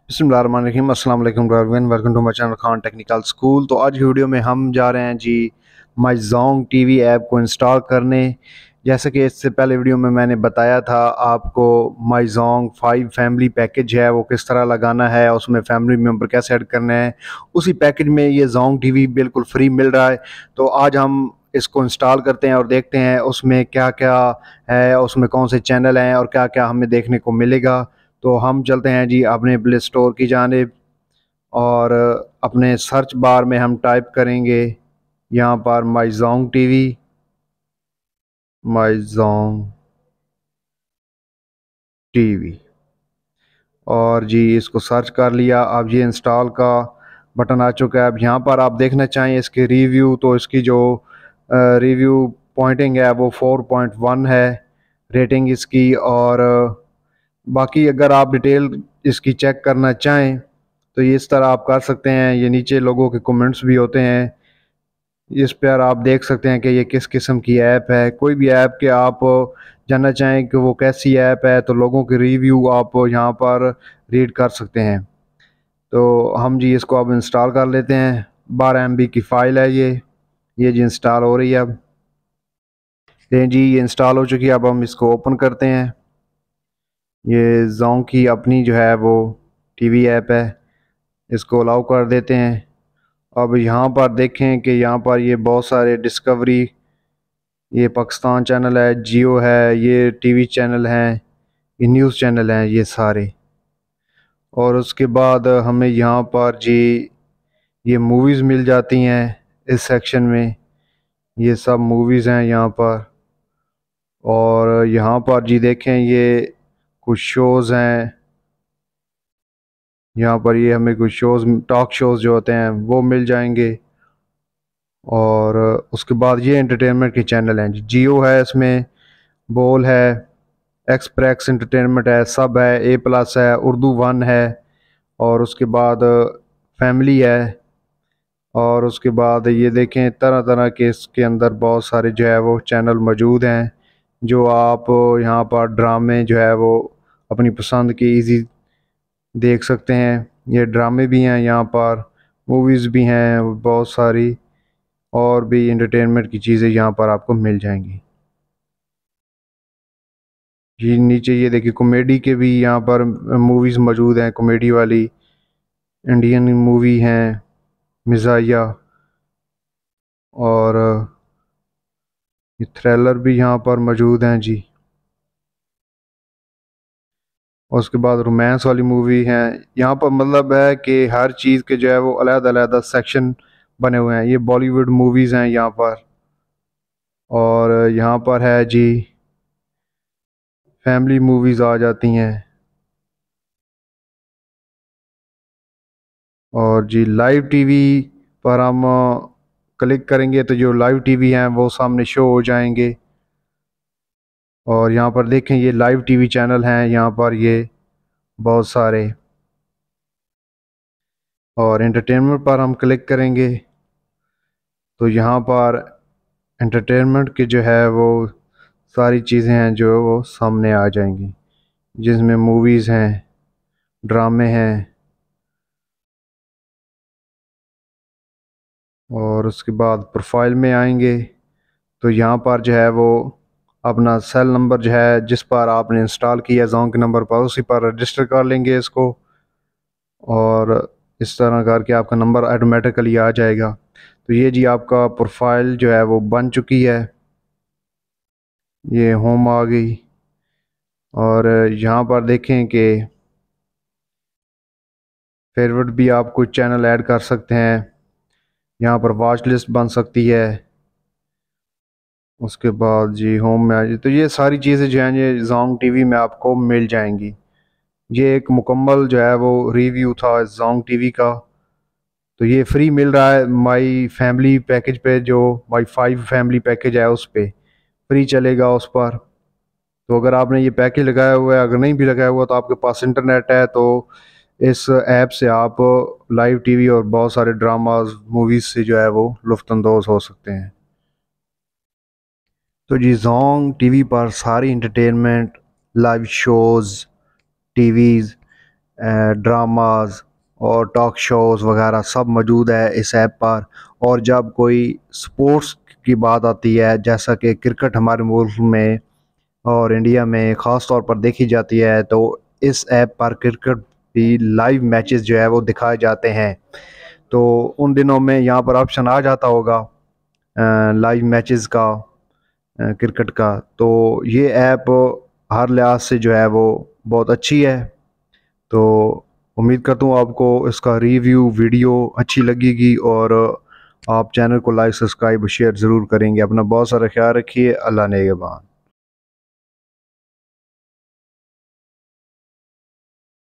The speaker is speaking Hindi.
बिस्मिल्लाहिर्रहमानिर्रहीम। अस्सलाम वालेकुम everyone, welcome to my channel Khan technical school. तो आज की वीडियो में हम जा रहे हैं जी माई जोंग टीवी ऐप को इंस्टॉल करने। जैसे कि इससे पहले वीडियो में मैंने बताया था आपको माई जोंग 5 फैमिली पैकेज है वो किस तरह लगाना है, उसमें फैमिली मेम्बर कैसे ऐड करने हैं। उसी पैकेज में ये जोंग टीवी बिल्कुल फ्री मिल रहा है। तो आज हम इसको इंस्टॉल करते हैं और देखते हैं उसमें क्या क्या है, उसमें कौन से चैनल हैं और क्या क्या हमें देखने को मिलेगा। तो हम चलते हैं जी अपने प्ले स्टोर की जानिब और अपने सर्च बार में हम टाइप करेंगे यहाँ पर माई जोंग टीवी, माई जोंग टीवी, और जी इसको सर्च कर लिया। अब ये इंस्टॉल का बटन आ चुका है। अब यहाँ पर आप देखना चाहें इसके रिव्यू, तो इसकी जो रिव्यू पॉइंटिंग है वो 4.1 है रेटिंग इसकी। और बाकी अगर आप डिटेल इसकी चेक करना चाहें तो ये इस तरह आप कर सकते हैं। ये नीचे लोगों के कमेंट्स भी होते हैं, इस पर आप देख सकते हैं कि ये किस किस्म की ऐप है। कोई भी ऐप के आप जानना चाहें कि वो कैसी ऐप है तो लोगों के रिव्यू आप यहाँ पर रीड कर सकते हैं। तो हम जी इसको अब इंस्टॉल कर लेते हैं। 12 MB की फ़ाइल है ये जी इंस्टॉल हो रही है। अब दें जी ये इंस्टॉल हो चुकी है। अब हम इसको ओपन करते हैं। ये जोंग की अपनी जो है वो टीवी ऐप है, इसको अलाउ कर देते हैं। अब यहाँ पर देखें कि यहाँ पर ये बहुत सारे डिस्कवरी, ये पाकिस्तान चैनल है, जियो है, ये टीवी चैनल हैं, ये न्यूज़ चैनल हैं ये सारे। और उसके बाद हमें यहाँ पर जी ये मूवीज़ मिल जाती हैं इस सेक्शन में। ये सब मूवीज़ हैं यहाँ पर। और यहाँ पर जी देखें ये कुछ शोज़ हैं। यहाँ पर ये हमें कुछ शोज़, टॉक शोज़ जो होते हैं वो मिल जाएंगे। और उसके बाद ये एंटरटेनमेंट के चैनल हैं, जियो है, इसमें बोल है, एक्सप्रेस एंटरटेनमेंट है, सब है, ए प्लस है, उर्दू वन है, और उसके बाद फैमिली है। और उसके बाद ये देखें तरह तरह के इसके अंदर बहुत सारे जो है वो चैनल मौजूद हैं जो आप यहाँ पर ड्रामे जो है वो अपनी पसंद के इजी देख सकते हैं। ये ड्रामे भी हैं यहाँ पर, मूवीज़ भी हैं बहुत सारी, और भी इंटरटेनमेंट की चीज़ें यहाँ पर आपको मिल जाएंगी। ये नीचे ये देखिए कॉमेडी के भी यहाँ पर मूवीज़ मौजूद हैं, कॉमेडी वाली इंडियन मूवी हैं, मिज़ाया, और ये थ्रिलर भी यहाँ पर मौजूद हैं जी। और उसके बाद रोमांस वाली मूवी हैं यहाँ पर। मतलब है कि हर चीज़ के जो है वो अलग-अलग सेक्शन बने हुए हैं। ये बॉलीवुड मूवीज़ हैं यहाँ पर। और यहाँ पर है जी फैमिली मूवीज़ आ जाती हैं। और जी लाइव टीवी पर हम क्लिक करेंगे तो जो लाइव टीवी हैं वो सामने शो हो जाएंगे। और यहाँ पर देखें ये लाइव टीवी चैनल हैं यहाँ पर ये बहुत सारे। और एंटरटेनमेंट पर हम क्लिक करेंगे तो यहाँ पर एंटरटेनमेंट के जो है वो सारी चीज़ें हैं जो वो सामने आ जाएंगी, जिसमें मूवीज़ हैं, ड्रामे हैं। और उसके बाद प्रोफाइल में आएंगे तो यहाँ पर जो है वो अपना सेल नंबर जो है जिस पर आपने इंस्टॉल किया जोंग के नंबर पर, उसी पर रजिस्टर कर लेंगे इसको। और इस तरह करके आपका नंबर ऑटोमेटिकली आ जाएगा। तो ये जी आपका प्रोफाइल जो है वो बन चुकी है। ये होम आ गई। और यहाँ पर देखें कि फेवरेट भी आप कुछ चैनल ऐड कर सकते हैं, यहाँ पर वॉच लिस्ट बन सकती है। उसके बाद जी होम में आ जाए तो ये सारी चीज़ें जो हैं ये जोंग टीवी में आपको मिल जाएंगी। ये एक मुकम्मल जो है वो रिव्यू था जोंग टीवी का। तो ये फ्री मिल रहा है माई फैमिली पैकेज पे, जो माई 5 फैमिली पैकेज है उस पे फ्री चलेगा उस पर। तो अगर आपने ये पैकेज लगाया हुआ है, अगर नहीं भी लगाया हुआ तो आपके पास इंटरनेट है तो इस ऐप से आप लाइव टीवी और बहुत सारे ड्रामाज मूवीज़ से जो है वो लुफ्तंदोज़ हो सकते हैं। तो जी जोंग टीवी पर सारी entertainment, live shows, TVs dramas और टॉक शोज़ वगैरह सब मौजूद है इस ऐप पर। और जब कोई स्पोर्ट्स की बात आती है, जैसा कि क्रिकेट हमारे मुल्क में और इंडिया में ख़ास तौर पर देखी जाती है, तो इस ऐप पर क्रिकेट भी लाइव मैचेस जो है वो दिखाए जाते हैं। तो उन दिनों में यहाँ पर ऑप्शन आ जाता होगा लाइव मैचेस का, क्रिकेट का। तो ये ऐप हर लिहाज से जो है वो बहुत अच्छी है। तो उम्मीद करता हूँ आपको इसका रिव्यू वीडियो अच्छी लगेगी और आप चैनल को लाइक सब्सक्राइब शेयर ज़रूर करेंगे। अपना बहुत सारा ख्याल रखिए। अल्लाह नेगेबान।